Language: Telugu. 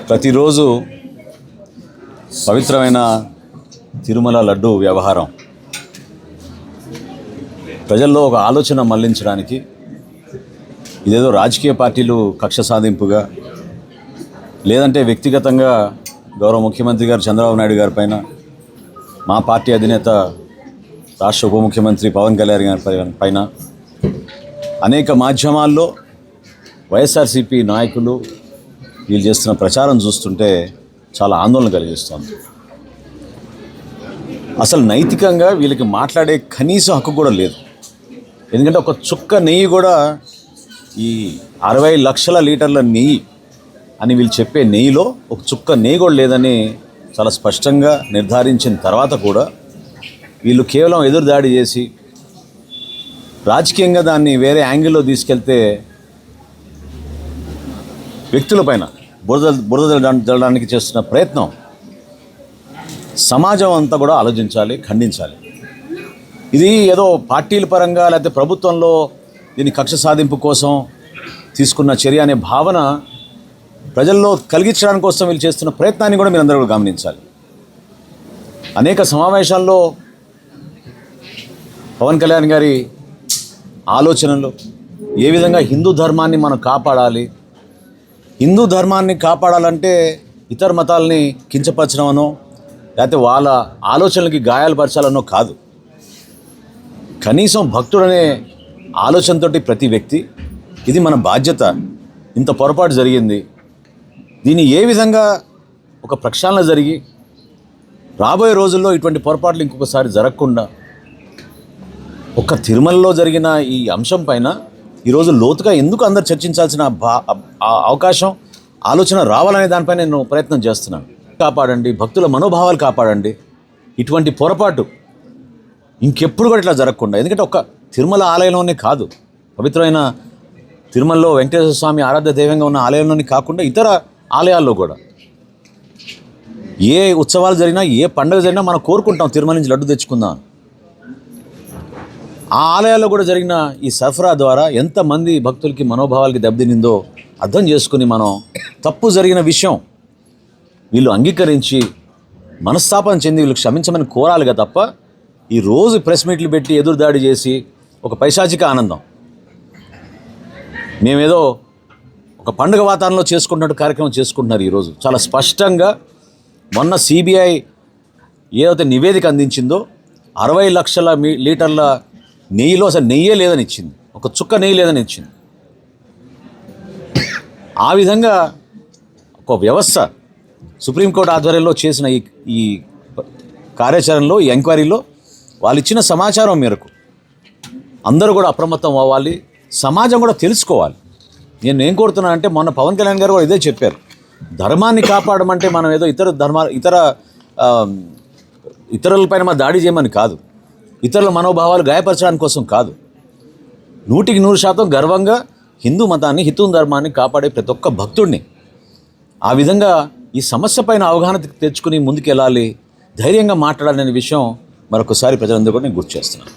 ప్రతిరోజు పవిత్రమైన తిరుమల లడ్డు వ్యవహారం ప్రజల్లో ఒక ఆలోచన మళ్లించడానికి ఇదేదో రాజకీయ పార్టీలు కక్ష సాధింపుగా లేదంటే వ్యక్తిగతంగా గౌరవ ముఖ్యమంత్రి గారు చంద్రబాబు నాయుడు గారి పైన మా పార్టీ అధినేత రాష్ట్ర ఉప ముఖ్యమంత్రి పవన్ కళ్యాణ్ గారి పైన అనేక మాధ్యమాల్లో వైఎస్ఆర్సీపీ నాయకులు వీళ్ళు చేస్తున్న ప్రచారం చూస్తుంటే చాలా ఆందోళన కలిగిస్తుంది. అసలు నైతికంగా వీళ్ళకి మాట్లాడే కనీసం హక్కు కూడా లేదు. ఎందుకంటే ఒక చుక్క నెయ్యి కూడా ఈ 60 లక్షల లీటర్ల నెయ్యి అని వీళ్ళు చెప్పే నెయ్యిలో ఒక చుక్క నెయ్యి కూడా లేదని చాలా స్పష్టంగా నిర్ధారించిన తర్వాత కూడా వీళ్ళు కేవలం ఎదురుదాడి చేసి రాజకీయంగా దాన్ని వేరే యాంగిల్లో తీసుకెళ్తే వ్యక్తులపైన బురద జల్లడానికి చేస్తున్న ప్రయత్నం సమాజం అంతా కూడా ఆలోచించాలి, ఖండించాలి. ఇది ఏదో పార్టీల పరంగా లేకపోతే ప్రభుత్వంలో దీని కక్ష సాధింపు కోసం తీసుకున్న చర్య అనే భావన ప్రజల్లో కలిగించడానికి కోసం వీళ్ళు చేస్తున్న ప్రయత్నాన్ని కూడా మీరందరూ కూడా గమనించాలి. అనేక సమావేశాల్లో పవన్ కళ్యాణ్ గారి ఆలోచనలు ఏ విధంగా హిందూ ధర్మాన్ని మనం కాపాడాలి, హిందూ ధర్మాన్ని కాపాడాలంటే ఇతర మతాలని కించపరచడమనో లేకపోతే వాళ్ళ ఆలోచనలకి గాయాలుపరచాలనో కాదు. కనీసం భక్తుడనే ఆలోచనతో ప్రతి వ్యక్తి ఇది మన బాధ్యత, ఇంత పొరపాటు జరిగింది, దీన్ని ఏ విధంగా ఒక ప్రక్షాళన జరిగి రాబోయే రోజుల్లో ఇటువంటి పొరపాట్లు ఇంకొకసారి జరగకుండా ఒక్క తిరుమలలో జరిగిన ఈ అంశం పైన ఈరోజు లోతుగా ఎందుకు అందరు చర్చించాల్సిన అవకాశం ఆలోచన రావాలనే దానిపైన నేను ప్రయత్నం చేస్తున్నాను. కాపాడండి, భక్తుల మనోభావాలు కాపాడండి, ఇటువంటి పొరపాటు ఇంకెప్పుడు కూడా ఇట్లా జరగకుండా. ఎందుకంటే ఒక తిరుమల ఆలయంలోనే కాదు, పవిత్రమైన తిరుమలలో వెంకటేశ్వర స్వామి ఆరాధ్య దైవంగా ఉన్న ఆలయంలోనే కాకుండా ఇతర ఆలయాల్లో కూడా ఏ ఉత్సవాలు జరిగినా ఏ పండుగ జరిగినా మనం కోరుకుంటాం తిరుమల నుంచి లడ్డు తెచ్చుకుందాం. ఆ ఆలయాల్లో కూడా జరిగిన ఈ సరఫరా ద్వారా ఎంతమంది భక్తులకి మనోభావాలకి దెబ్బతినిందో అర్థం చేసుకుని మనం తప్పు జరిగిన విషయం వీళ్ళు అంగీకరించి మనస్తాపం చెంది వీళ్ళు క్షమించమని కోరాలిగా తప్ప ఈ రోజు ప్రెస్ మీట్లు పెట్టి ఎదురుదాడి చేసి ఒక పైశాచిక ఆనందం మేమేదో ఒక పండుగ వాతావరణంలో చేసుకుంటున్నట్టు కార్యక్రమం చేసుకుంటున్నారు. ఈరోజు చాలా స్పష్టంగా మొన్న సిబిఐ ఏదైతే నివేదిక అందించిందో 60 లక్షల లీటర్ల నెయ్యిలో అసలు నెయ్యే లేదని ఇచ్చింది, ఒక చుక్క నెయ్యి లేదని ఇచ్చింది. ఆ విధంగా ఒక వ్యవస్థ సుప్రీంకోర్టు ఆధ్వర్యంలో చేసిన ఈ కార్యాచరణలో ఈ ఎంక్వైరీలో వాళ్ళు ఇచ్చిన సమాచారం మేరకు అందరూ కూడా అప్రమత్తం అవ్వాలి, సమాజం కూడా తెలుసుకోవాలి. నేను ఏం కోరుతున్నానంటే మొన్న పవన్ కళ్యాణ్ గారు కూడా ఇదే చెప్పారు, ధర్మాన్ని కాపాడమంటే మనం ఏదో ఇతరులపైన మా దాడి చేయమని కాదు, ఇతరుల మనోభావాలు గాయపరచడానికి కోసం కాదు, 100% గర్వంగా హిందూ మతాన్ని హిందూ ధర్మాన్ని కాపాడే ప్రతి ఒక్క భక్తుడిని ఆ విధంగా ఈ సమస్య పైన అవగాహన తెచ్చుకుని ముందుకు వెళ్ళాలి, ధైర్యంగా మాట్లాడాలనే విషయం మరొకసారి ప్రజలందరూ కూడా నేను గుర్తు చేస్తున్నాను.